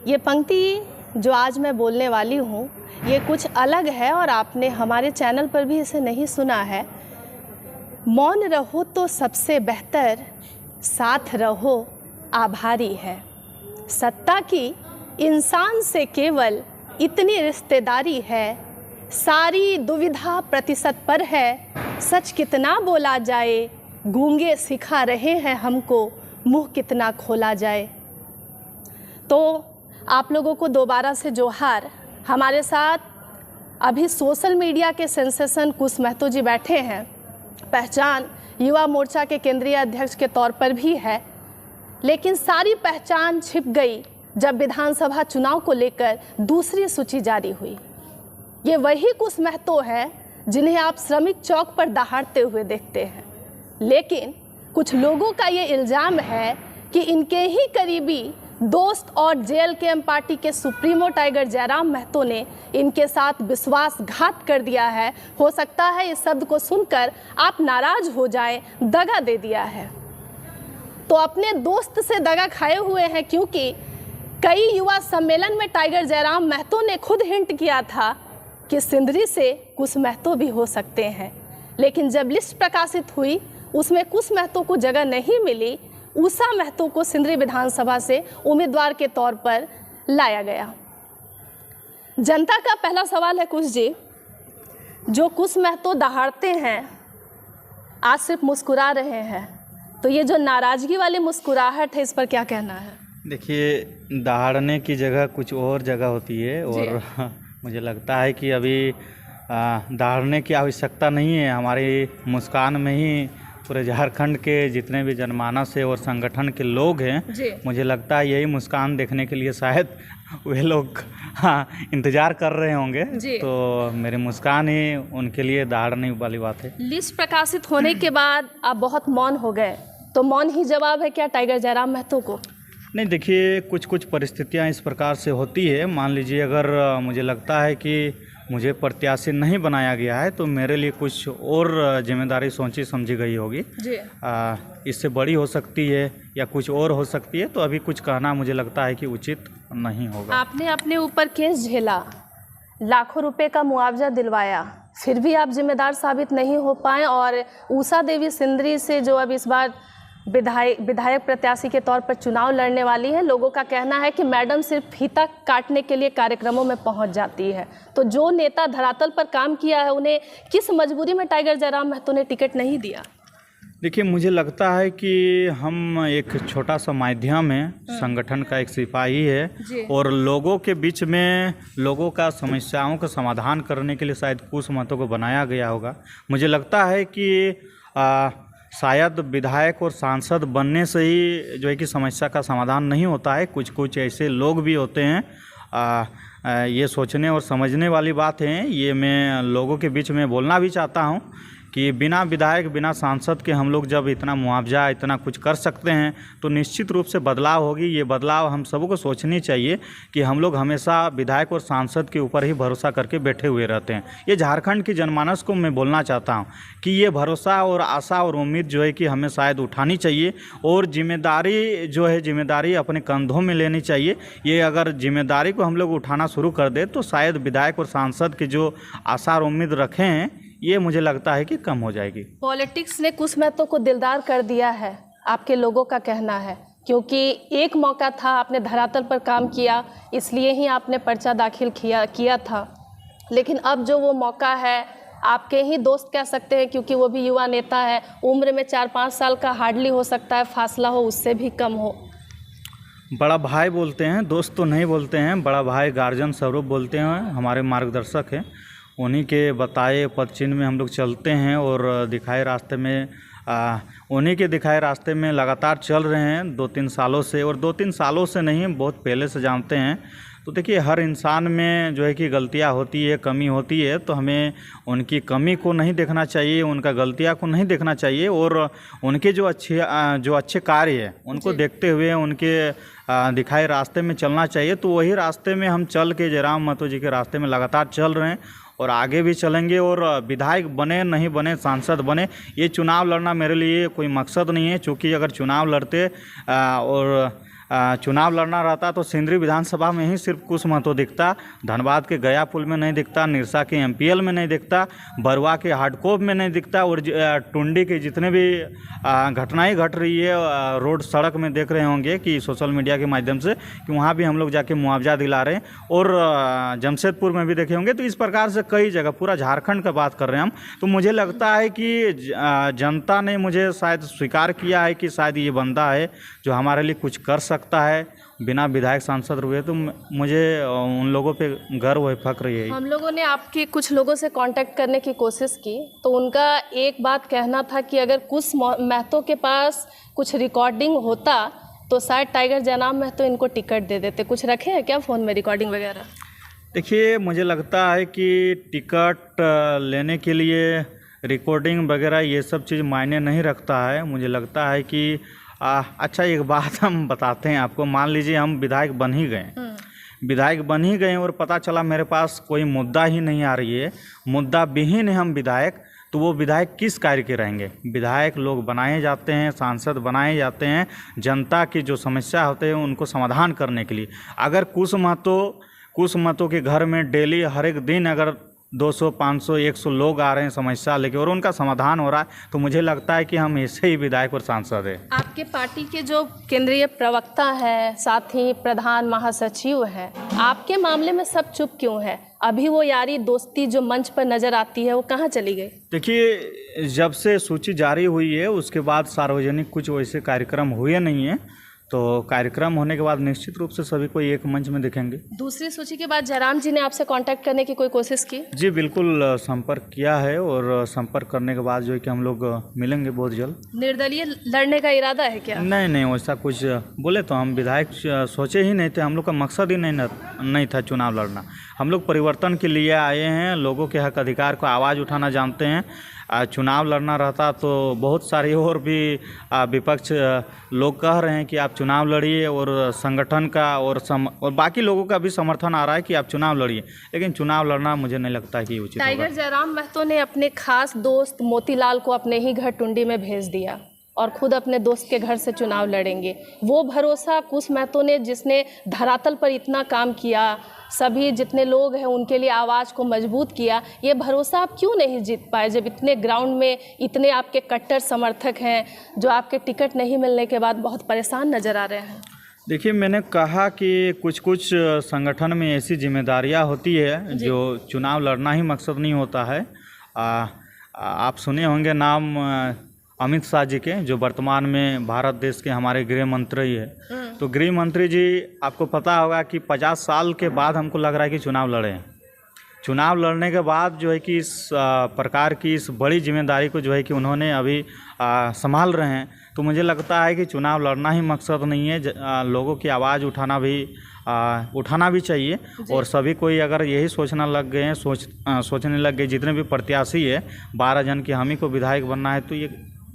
ये पंक्ति जो आज मैं बोलने वाली हूँ ये कुछ अलग है और आपने हमारे चैनल पर भी इसे नहीं सुना है। मौन रहो तो सबसे बेहतर, साथ रहो आभारी है। सत्ता की इंसान से केवल इतनी रिश्तेदारी है, सारी दुविधा प्रतिशत पर है। सच कितना बोला जाए, गूंगे सिखा रहे हैं हमको, मुंह कितना खोला जाए। तो आप लोगों को दोबारा से जोहार। हमारे साथ अभी सोशल मीडिया के सेंसेशन कुश महतो जी बैठे हैं। पहचान युवा मोर्चा के केंद्रीय अध्यक्ष के तौर पर भी है, लेकिन सारी पहचान छिप गई जब विधानसभा चुनाव को लेकर दूसरी सूची जारी हुई। ये वही कुश महतो है जिन्हें आप श्रमिक चौक पर दहाड़ते हुए देखते हैं, लेकिन कुछ लोगों का ये इल्ज़ाम है कि इनके ही करीबी दोस्त और जेएलकेएम पार्टी के सुप्रीमो टाइगर जयराम महतो ने इनके साथ विश्वासघात कर दिया है। हो सकता है इस शब्द को सुनकर आप नाराज हो जाएं, दगा दे दिया है। तो अपने दोस्त से दगा खाए हुए हैं, क्योंकि कई युवा सम्मेलन में टाइगर जयराम महतो ने खुद हिंट किया था कि सिंदरी से कुश महतो भी हो सकते हैं। लेकिन जब लिस्ट प्रकाशित हुई उसमें कुश महतो को जगह नहीं मिली। उषा महतो को सिंदरी विधानसभा से उम्मीदवार के तौर पर लाया गया। जनता का पहला सवाल है कुश जी, जो कुश महतो दहाड़ते हैं आज सिर्फ मुस्कुरा रहे हैं, तो ये जो नाराजगी वाली मुस्कुराहट है इस पर क्या कहना है? देखिए, दहाड़ने की जगह कुछ और जगह होती है और मुझे लगता है कि अभी दहाड़ने की आवश्यकता नहीं है। हमारी मुस्कान में ही पूरे झारखंड के जितने भी जनमानस है और संगठन के लोग हैं, मुझे लगता है यही मुस्कान देखने के लिए शायद वे लोग इंतजार कर रहे होंगे। तो मेरी मुस्कान ही उनके लिए दहाड़ने वाली बात है। लिस्ट प्रकाशित होने के बाद आप बहुत मौन हो गए, तो मौन ही जवाब है क्या टाइगर जयराम महतो को? नहीं, देखिए, कुछ परिस्थितियां इस प्रकार से होती है। मान लीजिए अगर मुझे लगता है कि मुझे प्रत्याशी नहीं बनाया गया है तो मेरे लिए कुछ और जिम्मेदारी सोची समझी गई होगी। इससे बड़ी हो सकती है या कुछ और हो सकती है, तो अभी कुछ कहना मुझे लगता है कि उचित नहीं होगा। आपने अपने ऊपर केस झेला, लाखों रुपए का मुआवजा दिलवाया, फिर भी आप जिम्मेदार साबित नहीं हो पाए और उषा देवी सिंदरी से जो अब इस बार विधायक प्रत्याशी के तौर पर चुनाव लड़ने वाली है, लोगों का कहना है कि मैडम सिर्फ फीता काटने के लिए कार्यक्रमों में पहुंच जाती है। तो जो नेता धरातल पर काम किया है उन्हें किस मजबूरी में टाइगर जयराम महतो ने टिकट नहीं दिया? देखिए, मुझे लगता है कि हम एक छोटा सा माध्यम है, संगठन का एक सिपाही है और लोगों के बीच में लोगों का समस्याओं का समाधान करने के लिए शायद कुश महतो को बनाया गया होगा। मुझे लगता है कि शायद विधायक और सांसद बनने से ही जो है कि समस्या का समाधान नहीं होता है। कुछ ऐसे लोग भी होते हैं। ये सोचने और समझने वाली बात है। ये मैं लोगों के बीच में बोलना भी चाहता हूँ कि बिना विधायक बिना सांसद के हम लोग जब इतना मुआवजा इतना कुछ कर सकते हैं तो निश्चित रूप से बदलाव होगी। ये बदलाव हम सबको सोचनी चाहिए कि हम लोग हमेशा विधायक और सांसद के ऊपर ही भरोसा करके बैठे हुए रहते हैं। ये झारखंड की जनमानस को मैं बोलना चाहता हूँ कि ये भरोसा और आशा और उम्मीद जो है कि हमें शायद उठानी चाहिए और जिम्मेदारी जो है जिम्मेदारी अपने कंधों में लेनी चाहिए। ये अगर जिम्मेदारी को हम लोग उठाना शुरू कर दे तो शायद विधायक और सांसद की जो आशा और उम्मीद रखे हैं ये मुझे लगता है कि कम हो जाएगी। पॉलिटिक्स ने कुश महतो को दिलदार कर दिया है, आपके लोगों का कहना है, क्योंकि एक मौका था आपने धरातल पर काम किया, इसलिए ही आपने पर्चा दाखिल किया था। लेकिन अब जो वो मौका है, आपके ही दोस्त कह सकते हैं क्योंकि वो भी युवा नेता है, उम्र में 4-5 साल का हार्डली हो सकता है फासला हो, उससे भी कम हो। बड़ा भाई बोलते हैं, दोस्त तो नहीं बोलते हैं। बड़ा भाई गार्जियन स्वरूप बोलते हैं, हमारे मार्गदर्शक हैं। उन्हीं के बताए पद चिन्ह में हम लोग चलते हैं और दिखाए रास्ते में उन्हीं के दिखाए रास्ते में लगातार चल रहे हैं 2-3 सालों से। और 2-3 सालों से नहीं, बहुत पहले से जानते हैं। तो देखिए, हर इंसान में जो है कि गलतियां होती है, कमी होती है, तो हमें उनकी कमी को नहीं देखना चाहिए, उनका गलतियां को नहीं देखना चाहिए और उनके जो अच्छे कार्य है उनको देखते हुए उनके दिखाए रास्ते में चलना चाहिए। तो वही रास्ते में हम चल के जयराम महतो जी के रास्ते में लगातार चल रहे हैं और आगे भी चलेंगे। और विधायक बने नहीं बने, सांसद बने, ये चुनाव लड़ना मेरे लिए कोई मकसद नहीं है। चूँकि अगर चुनाव लड़ते और चुनाव लड़ना रहता तो सिंदरी विधानसभा में ही सिर्फ कुछ महतो दिखता, धनबाद के गया पुल में नहीं दिखता, निरसा के MPL में नहीं दिखता, बरुआ के हाटकोप में नहीं दिखता, और टुंडी के जितने भी घटनाएं घट रही है रोड सड़क में देख रहे होंगे कि सोशल मीडिया के माध्यम से कि वहाँ भी हम लोग जाके मुआवजा दिला रहे हैं, और जमशेदपुर में भी देखे होंगे। तो इस प्रकार से कई जगह, पूरा झारखंड का बात कर रहे हैं हम। तो मुझे लगता है कि जनता ने मुझे शायद स्वीकार किया है कि शायद ये बंदा है जो हमारे लिए कुछ कर सकता है बिना विधायक सांसद हुए। तो मुझे उन लोगों पे गर्व है, फक्र है। हम लोगों ने आपके कुछ लोगों से कांटेक्ट करने की कोशिश की तो उनका एक बात कहना था कि अगर कुछ महतो के पास कुछ रिकॉर्डिंग होता तो शायद टाइगर जयराम महतो इनको टिकट दे देते। कुछ रखे हैं क्या फ़ोन में रिकॉर्डिंग वगैरह? देखिए, मुझे लगता है कि टिकट लेने के लिए रिकॉर्डिंग वगैरह ये सब चीज़ मायने नहीं रखता है। मुझे लगता है कि अच्छा, एक बात हम बताते हैं आपको। मान लीजिए हम विधायक बन ही गए और पता चला मेरे पास कोई मुद्दा ही नहीं आ रही है, मुद्दा विहीन है हम विधायक, तो वो विधायक किस कार्य के रहेंगे? विधायक लोग बनाए जाते हैं, सांसद बनाए जाते हैं जनता की जो समस्या होते हैं उनको समाधान करने के लिए। अगर कुछ महतो के घर में डेली हर एक दिन अगर 200, 500, 100 लोग आ रहे हैं समस्या लेके और उनका समाधान हो रहा है, तो मुझे लगता है कि हम ऐसे ही विधायक और सांसद हैं। आपके पार्टी के जो केंद्रीय प्रवक्ता हैं, साथ ही प्रधान महासचिव हैं, आपके मामले में सब चुप क्यों है? अभी वो यारी दोस्ती जो मंच पर नज़र आती है वो कहाँ चली गई? देखिए, जब से सूची जारी हुई है उसके बाद सार्वजनिक कुछ वैसे कार्यक्रम हुए नहीं है, तो कार्यक्रम होने के बाद निश्चित रूप से सभी को एक मंच में दिखेंगे। दूसरी सूची के बाद जयराम जी ने आपसे कांटेक्ट करने की कोई कोशिश की? जी बिल्कुल, संपर्क किया है और संपर्क करने के बाद जो है कि हम लोग मिलेंगे बहुत जल्द। निर्दलीय लड़ने का इरादा है क्या? नहीं, वैसा कुछ बोले तो हम विधायक सोचे ही नहीं थे। हम लोग का मकसद ही नहीं था चुनाव लड़ना। हम लोग परिवर्तन के लिए आए हैं, लोगों के हक अधिकार को आवाज़ उठाना जानते हैं। चुनाव लड़ना रहता तो बहुत सारे और भी विपक्ष लोग कह रहे हैं कि आप चुनाव लड़िए, और संगठन का और बाकी लोगों का भी समर्थन आ रहा है कि आप चुनाव लड़िए, लेकिन चुनाव लड़ना मुझे नहीं लगता कि उचित होगा। टाइगर जयराम महतो ने अपने खास दोस्त मोतीलाल को अपने ही घर टुंडी में भेज दिया और खुद अपने दोस्त के घर से चुनाव लड़ेंगे। वो भरोसा कुछ महतो ने, जिसने धरातल पर इतना काम किया, सभी जितने लोग हैं उनके लिए आवाज़ को मजबूत किया, ये भरोसा आप क्यों नहीं जीत पाए जब इतने ग्राउंड में इतने आपके कट्टर समर्थक हैं जो आपके टिकट नहीं मिलने के बाद बहुत परेशान नज़र आ रहे हैं? देखिए, मैंने कहा कि कुछ संगठन में ऐसी जिम्मेदारियां होती है जो चुनाव लड़ना ही मकसद नहीं होता है। आप सुने होंगे नाम अमित शाह जी के, जो वर्तमान में भारत देश के हमारे गृह मंत्री है। तो गृह मंत्री जी, आपको पता होगा कि 50 साल के बाद हमको लग रहा है कि चुनाव लड़े। चुनाव लड़ने के बाद जो है कि इस प्रकार की इस बड़ी जिम्मेदारी को जो है कि उन्होंने अभी संभाल रहे हैं। तो मुझे लगता है कि चुनाव लड़ना ही मकसद नहीं है, लोगों की आवाज़ उठाना भी चाहिए। और सभी कोई अगर यही सोचने लग गए जितने भी प्रत्याशी है 12 जन की हम ही को विधायक बनना है, तो ये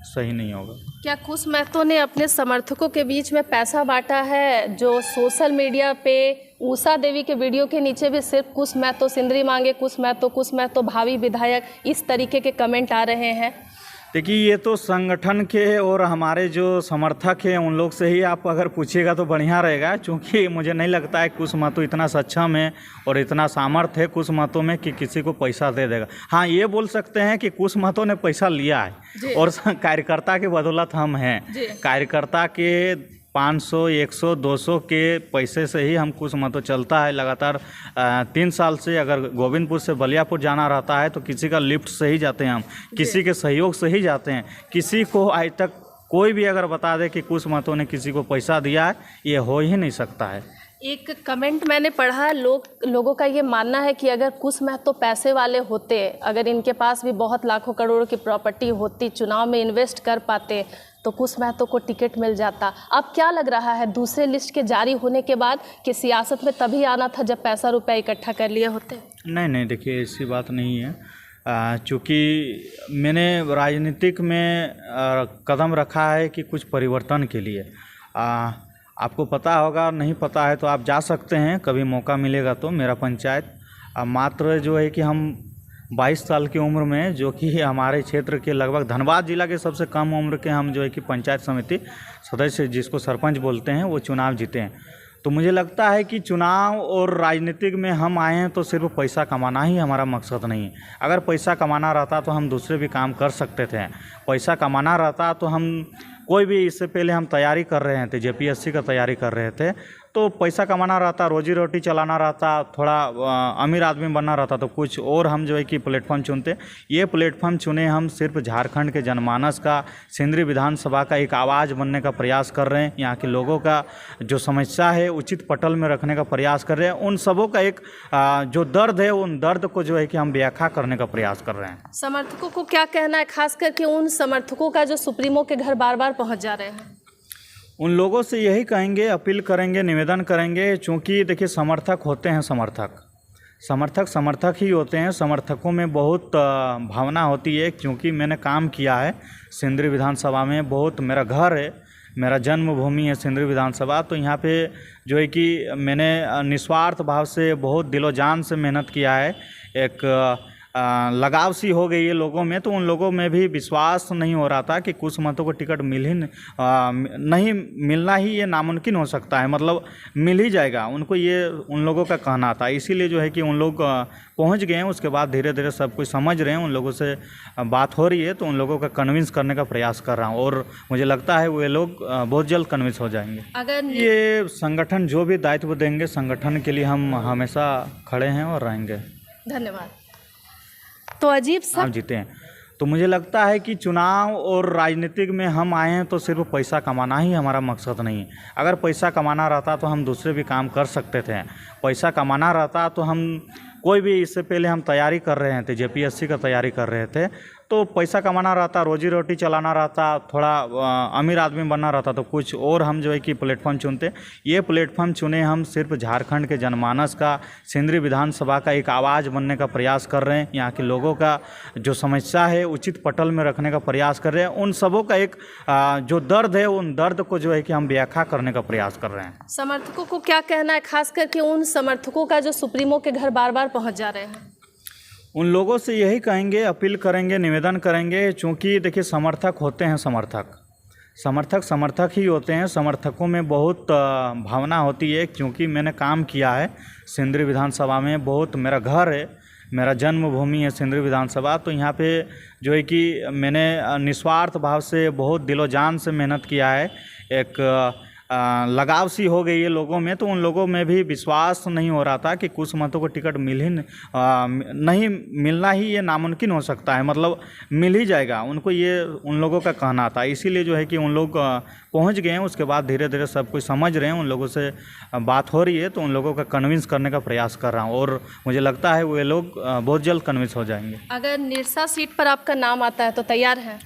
सही नहीं होगा। क्या कुछ महतो ने अपने समर्थकों के बीच में पैसा बांटा है? जो सोशल मीडिया पे उषा देवी के वीडियो के नीचे भी सिर्फ कुछ महतो सिंदरी मांगे, कुछ महतो भावी विधायक, इस तरीके के कमेंट आ रहे हैं। देखिए, ये तो संगठन के और हमारे जो समर्थक हैं उन लोग से ही आप अगर पूछिएगा तो बढ़िया रहेगा, क्योंकि मुझे नहीं लगता है कुछ महतो इतना सक्षम है और इतना सामर्थ्य है कुछ महतो में कि किसी को पैसा दे देगा। हाँ, ये बोल सकते हैं कि कुछ महतो ने पैसा लिया है और कार्यकर्ता के बदौलत हम हैं। कार्यकर्ता के 500, 100, 200 के पैसे से ही हम कुछ महतो चलता है लगातार 3 साल से। अगर गोविंदपुर से बलियापुर जाना रहता है तो किसी का लिफ्ट से ही जाते हैं हम, किसी के सहयोग से ही जाते हैं। किसी को आज तक कोई भी अगर बता दे कि कुछ महतो ने किसी को पैसा दिया है, ये हो ही नहीं सकता है। एक कमेंट मैंने पढ़ा, लोगों का ये मानना है कि अगर कुछ महतो पैसे वाले होते, अगर इनके पास भी बहुत लाखों करोड़ों की प्रॉपर्टी होती, चुनाव में इन्वेस्ट कर पाते, तो कुछ महतो को टिकट मिल जाता। अब क्या लग रहा है दूसरे लिस्ट के जारी होने के बाद कि सियासत में तभी आना था जब पैसा रुपया इकट्ठा कर लिए होते? नहीं, देखिए ऐसी बात नहीं है। चूँकि मैंने राजनीतिक में कदम रखा है कि कुछ परिवर्तन के लिए। आपको पता होगा, नहीं पता है तो आप जा सकते हैं, कभी मौका मिलेगा तो मेरा पंचायत। मात्र जो है कि हम 22 साल की उम्र में, जो कि हमारे क्षेत्र के लगभग धनबाद जिला के सबसे कम उम्र के हम जो है कि पंचायत समिति सदस्य, जिसको सरपंच बोलते हैं, वो चुनाव जीते हैं। तो मुझे लगता है कि चुनाव और राजनीतिक में हम आए हैं तो सिर्फ पैसा कमाना ही हमारा मकसद नहीं है। अगर पैसा कमाना रहता तो हम दूसरे भी काम कर सकते थे। पैसा कमाना रहता तो हम कोई भी, इससे पहले हम तैयारी कर रहे थे, जेपीएससी का तैयारी कर रहे थे, तो पैसा कमाना रहता, रोजी रोटी चलाना रहता, थोड़ा अमीर आदमी बनना रहता तो कुछ और हम जो है कि प्लेटफॉर्म चुनते। ये प्लेटफॉर्म चुने हम सिर्फ झारखंड के जनमानस का, सिंदरी विधानसभा का एक आवाज़ बनने का प्रयास कर रहे हैं। यहाँ के लोगों का जो समस्या है उचित पटल में रखने का प्रयास कर रहे हैं। उन सबों का एक जो दर्द है, उन दर्द को जो है कि हम व्याख्या करने का प्रयास कर रहे हैं। समर्थकों को क्या कहना है, खास करके उन समर्थकों का जो सुप्रीमो के घर बार बार पहुँच जा रहे हैं? उन लोगों से यही कहेंगे, अपील करेंगे, निवेदन करेंगे, चूँकि देखिए समर्थक होते हैं, समर्थक ही होते हैं। समर्थकों में बहुत भावना होती है, क्योंकि मैंने काम किया है सिंदरी विधानसभा में, बहुत मेरा घर है, मेरा जन्मभूमि है सिंदरी विधानसभा। तो यहाँ पे जो है कि मैंने निस्वार्थ भाव से बहुत दिलो जान से मेहनत किया है। एक लगाव सी हो गई है लोगों में, तो उन लोगों में भी विश्वास नहीं हो रहा था कि कुछ मतों को टिकट नहीं मिलना ही ये नामुमकिन हो सकता है, मतलब मिल ही जाएगा उनको, ये उन लोगों का कहना था। इसीलिए जो है कि उन लोग पहुंच गए हैं। उसके बाद धीरे धीरे सब कुछ समझ रहे हैं, उन लोगों से बात हो रही है, तो उन लोगों का कन्विंस करने का प्रयास कर रहा हूँ, और मुझे लगता है वे लोग बहुत जल्द कन्विंस हो जाएंगे। अगर ये संगठन जो भी दायित्व देंगे, संगठन के लिए हम हमेशा खड़े हैं और रहेंगे। धन्यवाद। तो अजीब सा आप जीते हैं। तो मुझे लगता है कि चुनाव और राजनीतिक में हम आए हैं तो सिर्फ पैसा कमाना ही हमारा मकसद नहीं है। अगर पैसा कमाना रहता तो हम दूसरे भी काम कर सकते थे। पैसा कमाना रहता तो हम कोई भी, इससे पहले हम तैयारी कर रहे थे, जेपीएससी का तैयारी कर रहे थे, तो पैसा कमाना रहता, रोजी रोटी चलाना रहता, थोड़ा अमीर आदमी बनना रहता तो कुछ और हम जो है कि प्लेटफॉर्म चुनते। ये प्लेटफॉर्म चुने हम सिर्फ झारखंड के जनमानस का, सिंदरी विधानसभा का एक आवाज़ बनने का प्रयास कर रहे हैं। यहाँ के लोगों का जो समस्या है उचित पटल में रखने का प्रयास कर रहे हैं। उन सबों का एक जो दर्द है, उन दर्द को जो है कि हम व्याख्या करने का प्रयास कर रहे हैं। समर्थकों को क्या कहना है, खास करके उन समर्थकों का जो सुप्रीमो के घर बार बार पहुँच जा रहे हैं? उन लोगों से यही कहेंगे, अपील करेंगे, निवेदन करेंगे, चूँकि देखिए समर्थक होते हैं, समर्थक ही होते हैं। समर्थकों में बहुत भावना होती है, क्योंकि मैंने काम किया है सिंदरी विधानसभा में, बहुत मेरा घर है, मेरा जन्मभूमि है सिंदरी विधानसभा। तो यहाँ पे जो है कि मैंने निस्वार्थ भाव से बहुत दिलो जान से मेहनत किया है। एक लगाव सी हो गई है लोगों में, तो उन लोगों में भी विश्वास नहीं हो रहा था कि कुछ मतों को टिकट नहीं मिलना ही ये नामुमकिन हो सकता है, मतलब मिल ही जाएगा उनको, ये उन लोगों का कहना था। इसीलिए जो है कि उन लोग पहुंच गए हैं। उसके बाद धीरे धीरे सब कुछ समझ रहे हैं, उन लोगों से बात हो रही है, तो उन लोगों का कन्विंस करने का प्रयास कर रहा हूँ, और मुझे लगता है वे लोग बहुत जल्द कन्विंस हो जाएंगे। अगर निरसा सीट पर आपका नाम आता है तो तैयार है?